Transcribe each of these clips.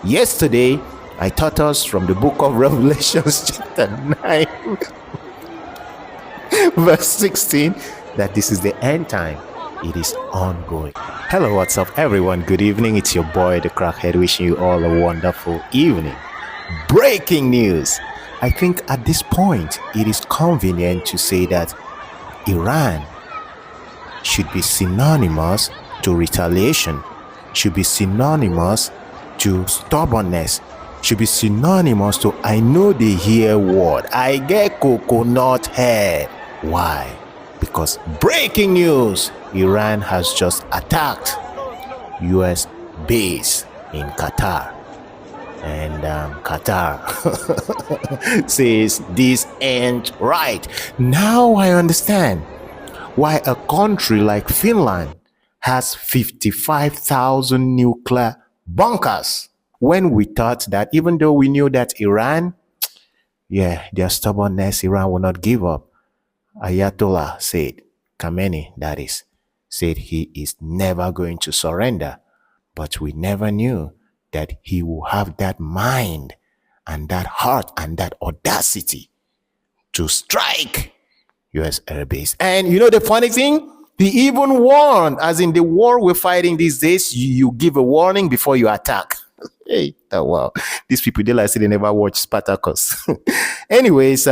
Yesterday, I taught us from the book of Revelations, chapter 9, verse 16, that this is the end time. It is ongoing. Hello, what's up, everyone? Good evening. It's your boy, the Crackhead, wishing you all a wonderful evening. Breaking news. I think at this point, it is convenient to say that Iran should be synonymous to retaliation, should be synonymous to stubbornness, should be synonymous to I know they hear word, I get coconut head. Why? Because breaking news, Iran has just attacked US base in Qatar. And Qatar says this ain't right. Now I understand why a country like Finland has 55,000 nuclear bunkers. When we thought that, even though we knew that Iran, their stubbornness, Iran will not give up. Ayatollah said, Khamenei, that is, said he is never going to surrender. But we never knew that he will have that mind and that heart and that audacity to strike US airbase. And you know the funny thing? He even warned, as in the war we're fighting these days, you give a warning before you attack. Hey, oh, wow. These people, they like say they never watch Spartacus. Anyways,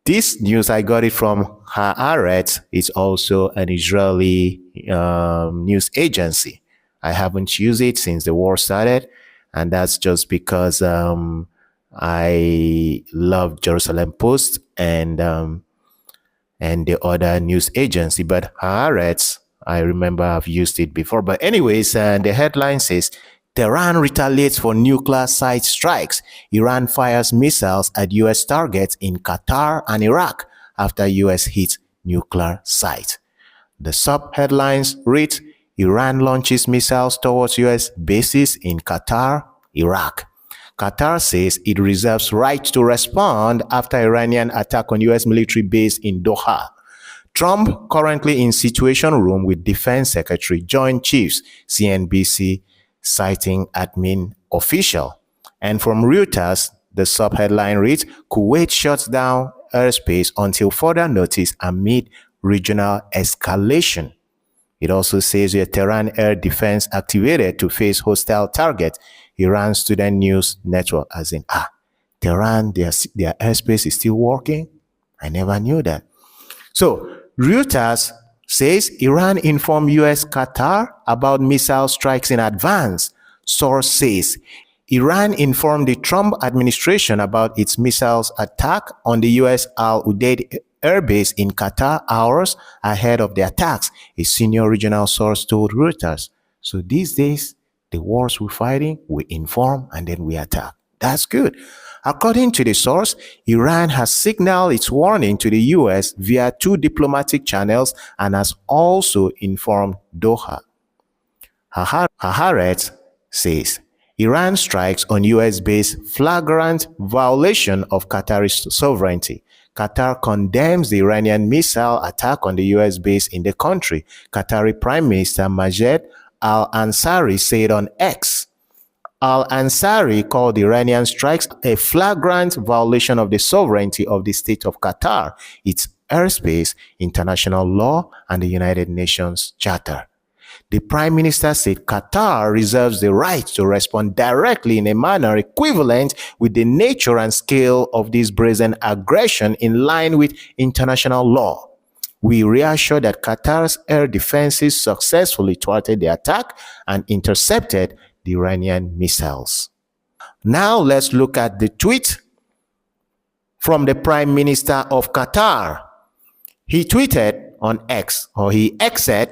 this news, I got it from Haaretz. It's also an Israeli news agency. I haven't used it since the war started, and that's just because I love Jerusalem Post and the other news agency. But Haaretz, I remember I've used it before. But anyways, the headline says, Tehran retaliates for nuclear site strikes. Iran fires missiles at U.S. targets in Qatar and Iraq after U.S. hits nuclear site. The sub-headlines read, Iran launches missiles towards U.S. bases in Qatar, Iraq. Qatar says it reserves right to respond after Iranian attack on U.S. military base in Doha. Trump currently in Situation Room with Defense Secretary Joint Chiefs, CNBC citing admin official. And from Reuters, the subheadline reads, Kuwait shuts down airspace until further notice amid regional escalation. It also says the Tehran air defense activated to face hostile target. Iran Student News Network, as in, Tehran, their airspace is still working? I never knew that. So, Reuters says Iran informed U.S. Qatar about missile strikes in advance. Source says Iran informed the Trump administration about its missiles attack on the U.S. Al Udeid airbase in Qatar hours ahead of the attacks, a senior regional source told Reuters. So these days, the wars we're fighting, we inform and then we attack. That's good. According to the source, Iran has signaled its warning to the U.S. via 2 diplomatic channels and has also informed Doha. Haaretz says, Iran strikes on U.S. base flagrant violation of Qatari sovereignty. Qatar condemns the Iranian missile attack on the U.S. base in the country. Qatari Prime Minister Majed Al-Ansari said on X, Al-Ansari called the Iranian strikes a flagrant violation of the sovereignty of the state of Qatar, its airspace, international law, and the United Nations Charter. The Prime Minister said Qatar reserves the right to respond directly in a manner equivalent with the nature and scale of this brazen aggression in line with international law. We reassure that Qatar's air defenses successfully thwarted the attack and intercepted the Iranian missiles. Now let's look at the tweet from the Prime Minister of Qatar. He tweeted on X, or he X'd,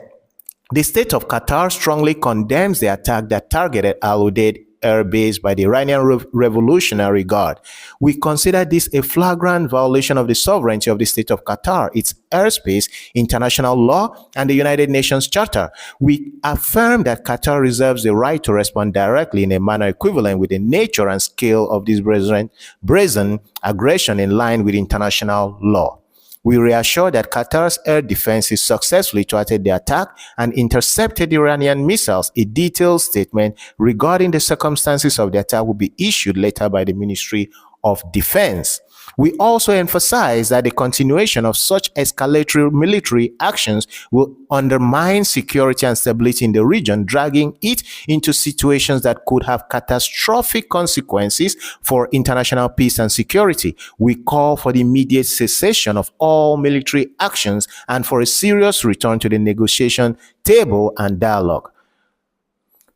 the state of Qatar strongly condemns the attack that targeted Al Udeid air base by the Iranian Revolutionary Guard. We consider this a flagrant violation of the sovereignty of the state of Qatar, its airspace, international law, and the United Nations Charter. We affirm that Qatar reserves the right to respond directly in a manner equivalent with the nature and scale of this brazen aggression in line with international law. We reassure that Qatar's air defenses successfully thwarted the attack and intercepted Iranian missiles. A detailed statement regarding the circumstances of the attack will be issued later by the Ministry of Defense. We also emphasize that the continuation of such escalatory military actions will undermine security and stability in the region, dragging it into situations that could have catastrophic consequences for international peace and security. We call for the immediate cessation of all military actions and for a serious return to the negotiation table and dialogue.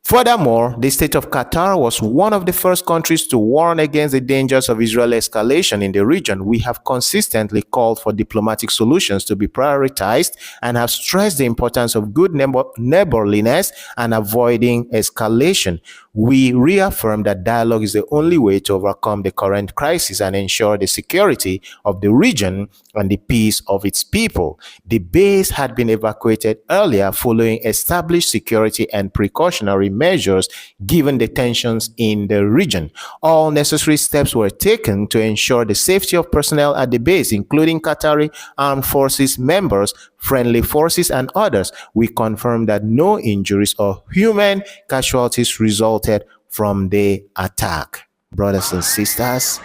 Furthermore, the state of Qatar was one of the first countries to warn against the dangers of Israeli escalation in the region. We have consistently called for diplomatic solutions to be prioritized and have stressed the importance of good neighborliness and avoiding escalation. We reaffirm that dialogue is the only way to overcome the current crisis and ensure the security of the region and the peace of its people. The base had been evacuated earlier following established security and precautionary measures given the tensions in the region. All necessary steps were taken to ensure the safety of personnel at the base, including Qatari Armed Forces members, friendly forces, and others. We confirm that no injuries or human casualties resulted from the attack. Brothers and sisters,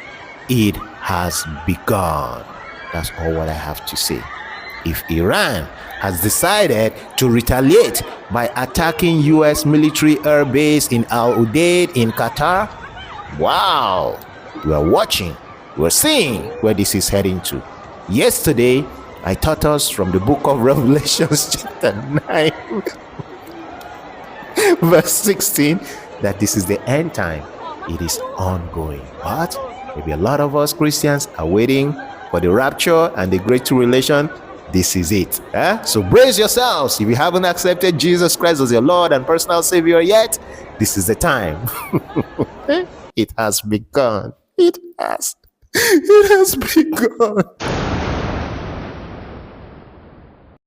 it has begun. That's all what I have to say. If Iran has decided to retaliate by attacking U.S. military air base in Al Udeid in Qatar, wow, we are watching, we're seeing where this is heading to. Yesterday, I taught us from the book of Revelations chapter 9 verse 16 that this is the end time. It is ongoing. But maybe a lot of us Christians are waiting for the rapture and the great tribulation. This is it. So brace yourselves. If you haven't accepted Jesus Christ as your Lord and personal Savior yet, this is the time. It has begun. It has begun.